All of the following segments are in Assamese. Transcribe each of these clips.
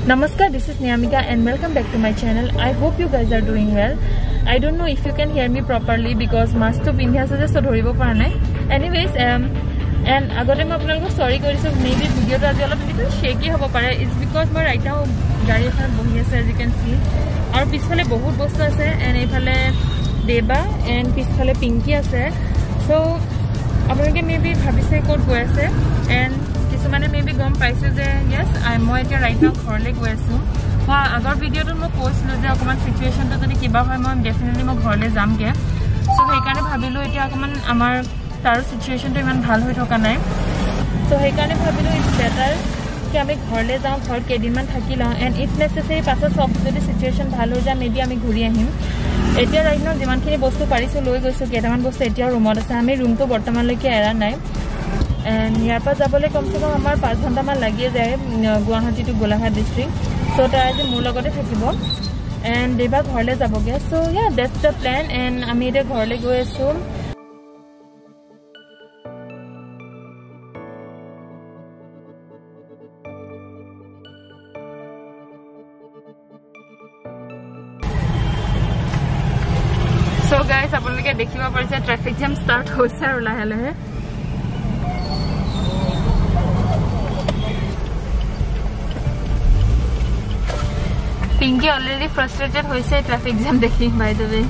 Namaskar, this is Niyamika and welcome back to my channel. I hope you guys are doing well. I don't know if you can hear me properly because mask to pindhi ase je so dhoribo para nai. Anyways, and agote ma apnalok sorry korisu, maybe video to aji olop little shaky hobo pare. It's because my right now gari ekhan bohi ase, as you can see. Aru pisphale bahut bostu ase and ephale Deba and pisphale Pinky ase. So apnaloke maybe bhabise kot goi ase and কিছুমানে মেবি গম পাইছে যে yes মই এতিয়া ৰাইট নাও ঘৰলৈ গৈ আছো আগৰ ভিডিঅ'টো মই কৈছিলো যে অকমান সিচুৱেশনটো যদি কিবা হয় মই ডেফিনেটলি মই ঘৰলৈ যামগে সো সেইকাৰণে ভাবিলো এতিয়া অকমান আমাৰ তাৰ সিচুৱেশনটো ইমান ভাল হৈ থকা নাই সো সেইকাৰণে ভাবিলো ইটস বেটাৰ কি আমি ঘৰলৈ যাওঁ ঘৰ কেইদিনমান থাকি লওঁ এণ্ড ইফ নেচেচাৰি পাছত সব যদি সিচুৱেশন ভাল হৈ যায় মেবি আমি ঘূৰি আহিম এতিয়া ৰাইট নাও যিমানখিনি বস্তু পাৰিছো লৈ গৈছো কেইটামান বস্তু এতিয়া ৰুমত আছে আমি ৰুমটো বৰ্তমানলৈকে এৰা নাই And ইয়াৰ যাবলৈ কমসে কম আমাৰ 5 ঘণ্টা মান লাগি যায় Guwahati to Golaghat district so তাৰ যে মোৰ লগতে থাকিব এণ্ড দেবা ঘৰলৈ যাবগে so yeah that's the plan and আমি এতিয়া ঘৰলৈ গৈ আছো সো গাইস আপোনালোকে দেখিব পাৰিছে ট্ৰাফিক জাম ষ্টাৰ্ট হৈছে আৰু লাহে লাহে Pinky already frustrated hoise traffic jam dekhi by the way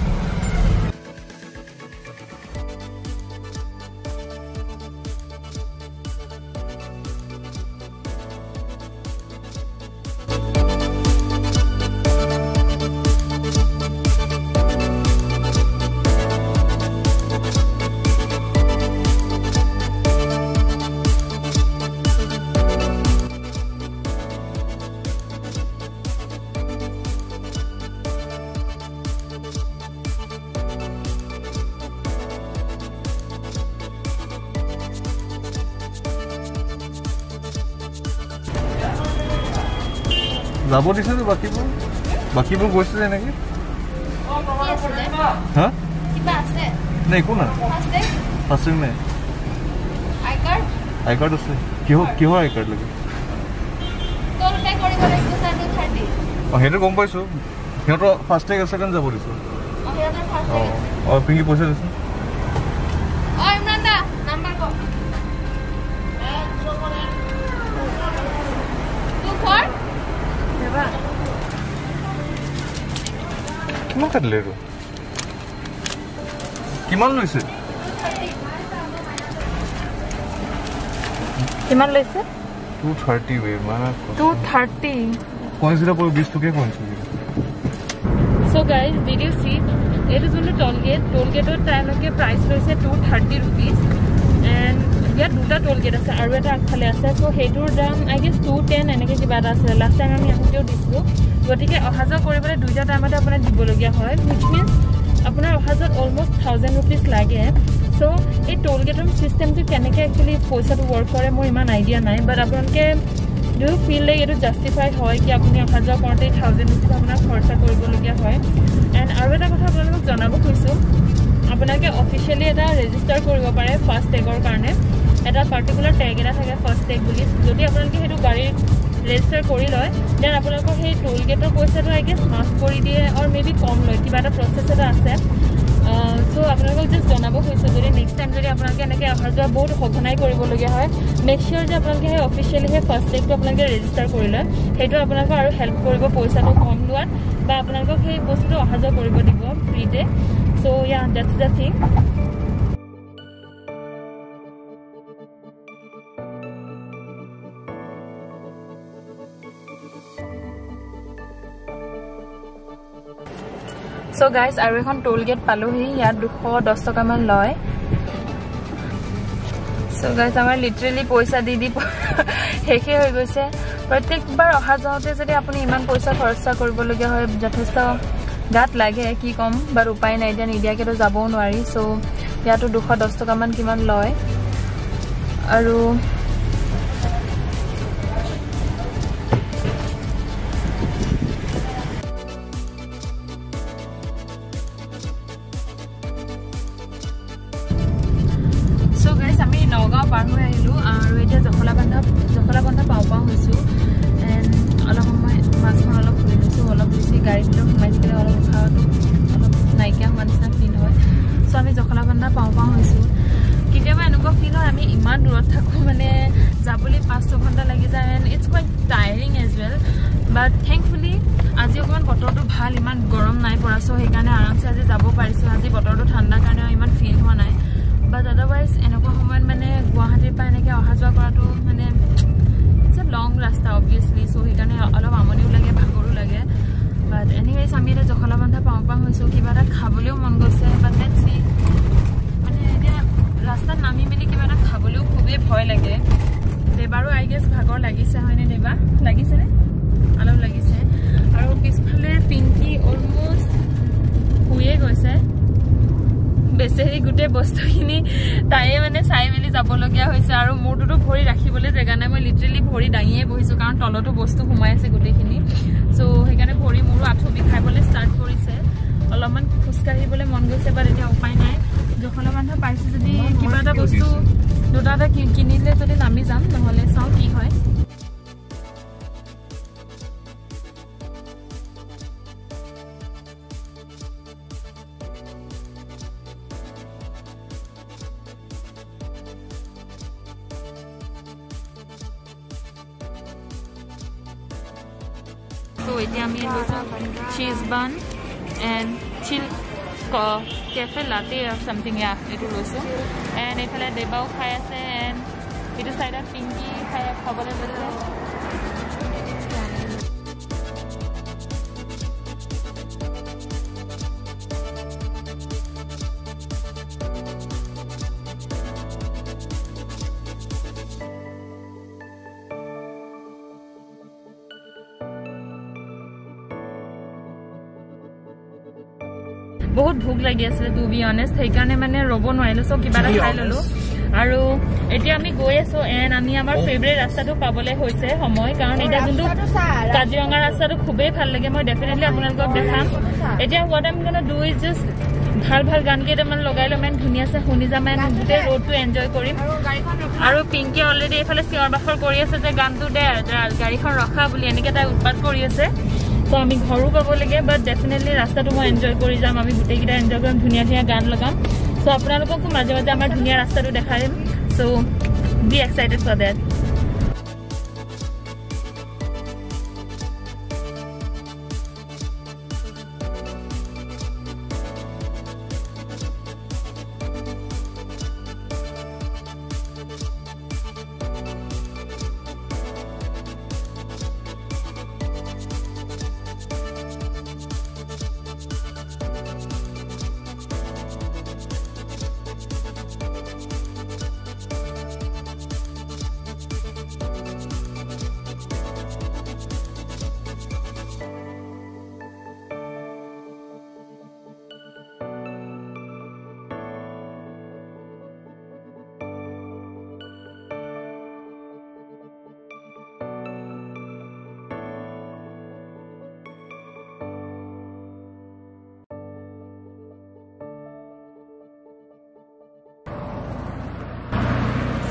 যাব দিছে তো বাকিবোৰ গৈছে যে নেকি হা কিবা আছে নাই কোন আছে নাই আই কাৰ্ড আছে কিহ আই কাৰ্ড লাগে তোৰ পে কৰিব লাগিব 30 হেটো গম পাইছো হেটো ফাৰ্ষ্ট টেগ সেকেন্ড যাব দিছে হেটো ফাৰ্ষ্ট পিঙ্কি পইচা দিছে ইমৰান দা নাম্বাৰ কো কিমান কাটলে ৰো কিমান লৈছে কিমান লৈছে 230 वे মানে 230 কোন জিৰা পৰ 20 টকা কোন ছিল so guys video see it is only toll গেটৰ টাইমকে প্ৰাইস লৈছে 230 रुपीस এন্ড ইয়াত দুটা টোল গেট আছে আৰু এটা আগফালে আছে সো হেটোৰ দাম আই গেস 210 এনেকে কিবা এটা আছে লাষ্ট টাইম আমি আহোতেও দিছো গতিকে অহাজা কৰিবলৈ দুইটা টাইমতে আপোনাৰ দিবলগীয়া হয় which means আপোনাৰ অহাজাত অলমোস্ট 1000 रुपीस লাগে সো এই টোল গেটৰ সিস্টেমটো কেনেকৈ একচুয়ালি পইচাটো ওয়াৰ্ক কৰে মোৰ ইমান আইডিয়া নাই বাট আপোনালোকে ডু ফিল লাইক এটো জাস্টিফাইড হয় কি আপুনি অহাজা কৰোঁতে 1000 रुपीस আপোনাৰ খৰচা কৰিবলগীয়া হয় এন্ড আৰু এটা কথা আপোনালোকক জনাব কৈছো আপোনালোকে অফিচিয়ালি এটা ৰেজিষ্টাৰ কৰিব পাৰে ফাৰ্ষ্ট টেগৰ কাৰণে এটা পাৰ্টিকুলাৰ টেগ এটা থাকে ফাৰ্ষ্ট টেগ বুলি যদি আপোনালোকে হেতু গাড়ী ৰেজিষ্টাৰ কৰি লয় দেন আপোনালোকৰ সেই টোল গেটৰ পইচাটো আই গেছ মাফ কৰি দিয়ে অৰ মেবি কম লয় কিবা এটা প্ৰসেস এটা আছে সো আপোনালোকক জাস্ট জনাব কৈছো যদি নেক্সট টাইম যদি আপোনালোকে এনেকৈ অহা যোৱা বহুত সঘনাই কৰিবলগীয়া হয় মেক শিওৰ যে আপোনালোকে সেই অফিচিয়ালি সেই ফাৰ্ষ্ট টেগটো আপোনালোকে ৰেজিষ্টাৰ কৰি লয় সেইটো আপোনালোকক আৰু হেল্প কৰিব পইচাটো কম লোৱাত বা আপোনালোকক সেই বস্তুটো অহা যোৱা কৰিব দিব ফ্ৰীতে so yeah that's the thing So guys, আৰু এখন টোল গেট পালোহি ইয়াত 210 টকা মান লয় So guys, আমাৰ লিটাৰেলি পইচা দি হেকে হৈ গৈছে প্ৰত্যেকবাৰ অহা যাওঁতে যদি আপুনি ইমান পইচা খৰচা কৰিবলগীয়া হয় যথেষ্ট গাত লাগে কি কম বাৰ উপায় নাই দিয়া নিদিয়াকেতো যাবও নোৱাৰি সো ইয়াতো 210 টকা মান কিমান লয় আৰু নগাঁও পাৰ হৈ আহিলো আৰু এতিয়া জখলাবন্ধা পাওঁ হৈছো এণ্ড অলপ সময় গাড়ীৰ ভিতৰত সোমাই থাকিলে অলপ উশাহটো অলপ নাইকিয়া হোৱা নিচিনা ফিল হয় চ' আমি জখলাবন্ধা পাওঁ হৈছোঁ কেতিয়াবা এনেকুৱা ফিল হয় আমি ইমান দূৰত থাকোঁ মানে যাবলৈ 5-6 ঘণ্টা লাগি যায় and it's quite tiring as well but thankfully আজি অকণমান বতৰটো ভাল ইমান গৰম নাই পৰা চ' সেইকাৰণে আৰামছে আজি যাব পাৰিছোঁ আজি বতৰটো ঠাণ্ডাৰ কাৰণে ইমান ফিল হোৱা নাই বাট আদাৰৱাইজ এনেকুৱা সময়ত মানে গুৱাহাটীৰ পৰা এনেকৈ অহা যোৱা কৰাটো মানে ইটছ এ লং ৰাস্তা অবভিয়াছলি চ' সেইকাৰণে অলপ আমনিও লাগে ভাগৰো লাগে বাট এনিৱেজ আমি এতিয়া জখলাবন্ধা পাওঁ হৈছোঁ কিবা এটা খাবলৈও মন গৈছে বাট লেটছ চি মানে এতিয়া ৰাস্তাত নামি মেলি কিবা এটা খাবলৈও খুবেই ভয় লাগে দেবাৰো আই গেছ ভাগৰ লাগিছে হয়নে দেবা লাগিছেনে অলপ লাগিছে আৰু পিছফালে পিংকি অলমষ্ট শুয়ে গৈছে বেচেৰি গোটেই বস্তুখিনি তাইয়ে মানে চাই মেলি যাবলগীয়া হৈছে আৰু মোৰটোতো ভৰি ৰাখিবলৈ জেগা নাই মই লিটাৰেলি ভৰি দাঙিয়ে বহিছোঁ কাৰণ তলতো বস্তু সোমাই আছে গোটেইখিনি চ' সেইকাৰণে ভৰি মোৰো আঁঠু বিষাবলৈ ষ্টাৰ্ট কৰিছে অলপমান খোজকাঢ়িবলৈ মন গৈছে বাট এতিয়া উপায় নাই জখলাবন্ধা পাইছোঁ যদি কিবা এটা বস্তু দুটা এটা কিনিলে যদি নামি যাম নহ'লে চাওঁ কি হয় So এতিয়া আমি cheese bun and chill cafe latte or something এটো লৈছো and এফালে দেবাও খাই আছে and এটো সাইডত পিংকি খাবলৈ লৈছে বহুত ভোক লাগি আছে টু বি অনেষ্ট সেইকাৰণে মানে ৰ'ব নোৱাৰিলো চ' কিবা এটা খাই ল'লো আৰু এতিয়া আমি গৈ আছো এণ্ড আমি আমাৰ ফেভৰেট ৰাস্তাটো পাবলৈ হৈছে সময় কাৰণ এতিয়া যোনটো কাজিৰঙা ৰাস্তাটো খুবেই ভাল লাগে মই ডেফিনেটলি আপোনালোকক দেখাম এতিয়া হোৱাট আইম গোনা ডু ইজ জাষ্ট ভাল গান কেইটামান লগাই ল'ম এণ্ড ধুনীয়াছে শুনি যাম এণ্ড গোটেই ৰোডটো এনজয় কৰিম আৰু পিংকি অলৰেডি এইফালে চিঞৰ বাখৰ কৰি আছে যে গানটো দে গাড়ীখন ৰখা বুলি এনেকৈ তাই উৎপাত কৰি আছে চ' আমি ঘৰো পাব লাগে বাট ডেফিনেটলি ৰাস্তাটো মই এনজয় কৰি যাম আমি গোটেইকেইটা এনজয় কৰিম ধুনীয়া গান লগাম চ' আপোনালোককো মাজে মাজে আমাৰ ধুনীয়া ৰাস্তাটো দেখাই দিম so' be excited for that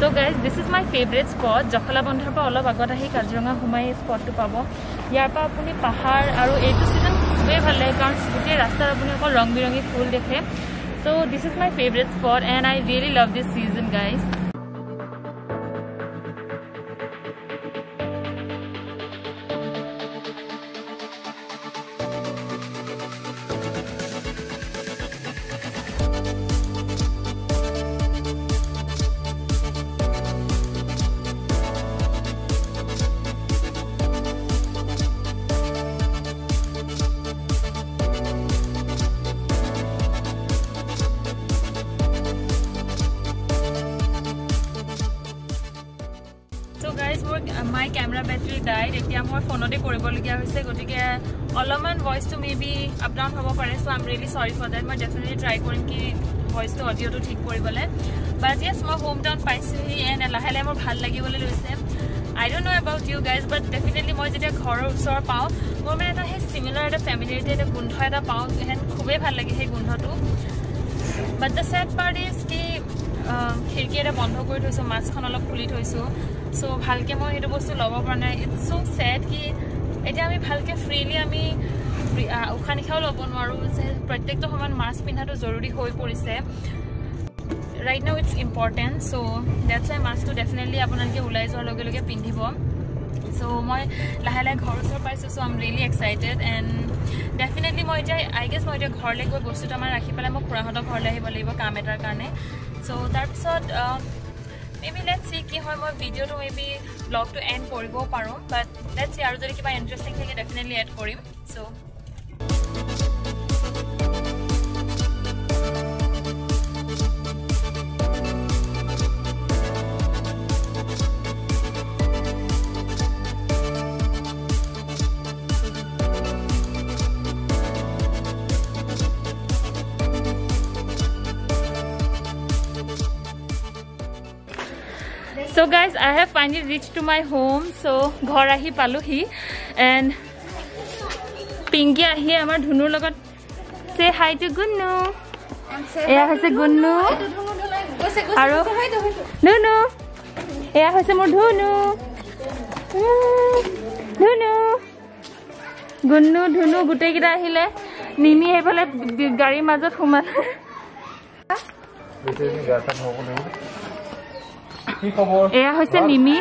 So guys, this is my favorite spot. জখলাবন্ধাৰ পৰা অলপ আগত আহি কাজিৰঙা সোমাই স্পটটো পাব ইয়াৰ পৰা আপুনি পাহাৰ আৰু এইটো সিজন খুবেই ভাল লাগে কাৰণ গোটেই ৰাস্তাত আপুনি অকল ৰং বিৰঙী ফুল দেখে so this is my favorite spot and I really love this season guys my camera battery died এতিয়া মোৰ ফোনতে কৰিবলগীয়া হৈছে গতিকে অলপমান ভয়েসটো মেবি আপ ডাউন হ'ব পাৰে so I'm really sorry for that মই definitely try কৰিম কি ভয়েসটো অডিওটো ঠিক কৰিবলৈ but yes মই হোম টাউন পাইছোহি and লাহে লাহে মোৰ ভাল লাগিবলৈ লৈছে I don't know about you guys but definitely মই যেতিয়া ঘৰৰ ওচৰ পাওঁ মোৰ মানে এটা হে সিমিলাৰ এটা ফ্যামিলিতে এটা গোন্ধ এটা পাওঁ হেন খুবেই ভাল লাগে সেই গোন্ধটো but the sad part is কি খিৰকি এটা বন্ধ কৰি থৈছো মাছখন অলপ খুলি থৈছো so ভালকে মই হেতু বস্তু লব পৰা নাই it's so sad কি এতিয়া আমি ভালকে ফ্ৰীলি আমি উশাহ নিশাও ল'ব নোৱাৰোঁ যে প্ৰত্যেকটো সময়ত মাস্ক পিন্ধাটো জৰুৰী হৈ পৰিছে right now it's important so that's why mask to definitely আপোনালোকে ওলাই যোৱাৰ লগে লগে পিন্ধিব so মই লাহে লাহে ঘৰ ওচৰ পাইছোঁ so I'm really excited and definitely মই এতিয়া I guess মই এতিয়া ঘৰলৈ গৈ বস্তুটো আমাৰ ৰাখি পেলাই মই খুৰাহঁতৰ ঘৰলৈ আহিব লাগিব কাম এটাৰ কাৰণে so তাৰপিছত maybe let's see কি হয় মই ভিডিঅ'টো maybe ব্লগটো এণ্ড কৰিব পাৰোঁ but let's see আৰু যদি কিবা ইণ্টাৰেষ্টিং থাকে definitely এড কৰিম so So guys, I have finally reached to my home. So ghar ahi paluhi and Pinky ahi amar dhunur logot say hi to Gunnu. Eya hoise Gunnu. Aro Dhunu. Eya hoise mor Dhunu. Dhunu. Gunnu Dhunu gutei kira ahile. Nimi hebale gari majot humal. এয়া হৈছে নিমি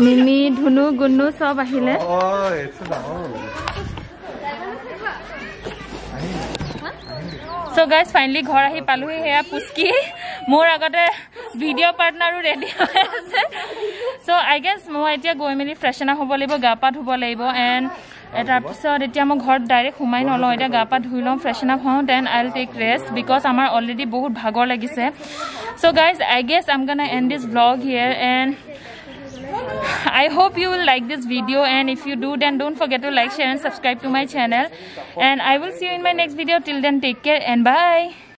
নিমি ধুনু গুন্নু সব আহিলে so guys finally ঘৰ আহি পালোহি হেয়া পুস্কি মোৰ আগতে ভিডিঅ' পাৰ্টনাৰো ৰেডি হৈ আছে so I guess মই এতিয়া গৈ মেলি ফ্ৰেছন আপ হ'ব লাগিব গা পা ধুব লাগিব and তাৰপিছত এতিয়া মই ঘৰত ডাইৰেক্ট সোমাই নলওঁ এতিয়া গা পা ধুই লওঁ ফ্ৰেছন আপ হওঁ then I will take rest because আমাৰ অলৰেডি বহুত ভাগৰ লাগিছে so guys I guess I'm gonna end this vlog here and I hope you will like this video and if you do then don't forget to like share and subscribe to my channel and I will see you in my next video till then take care and bye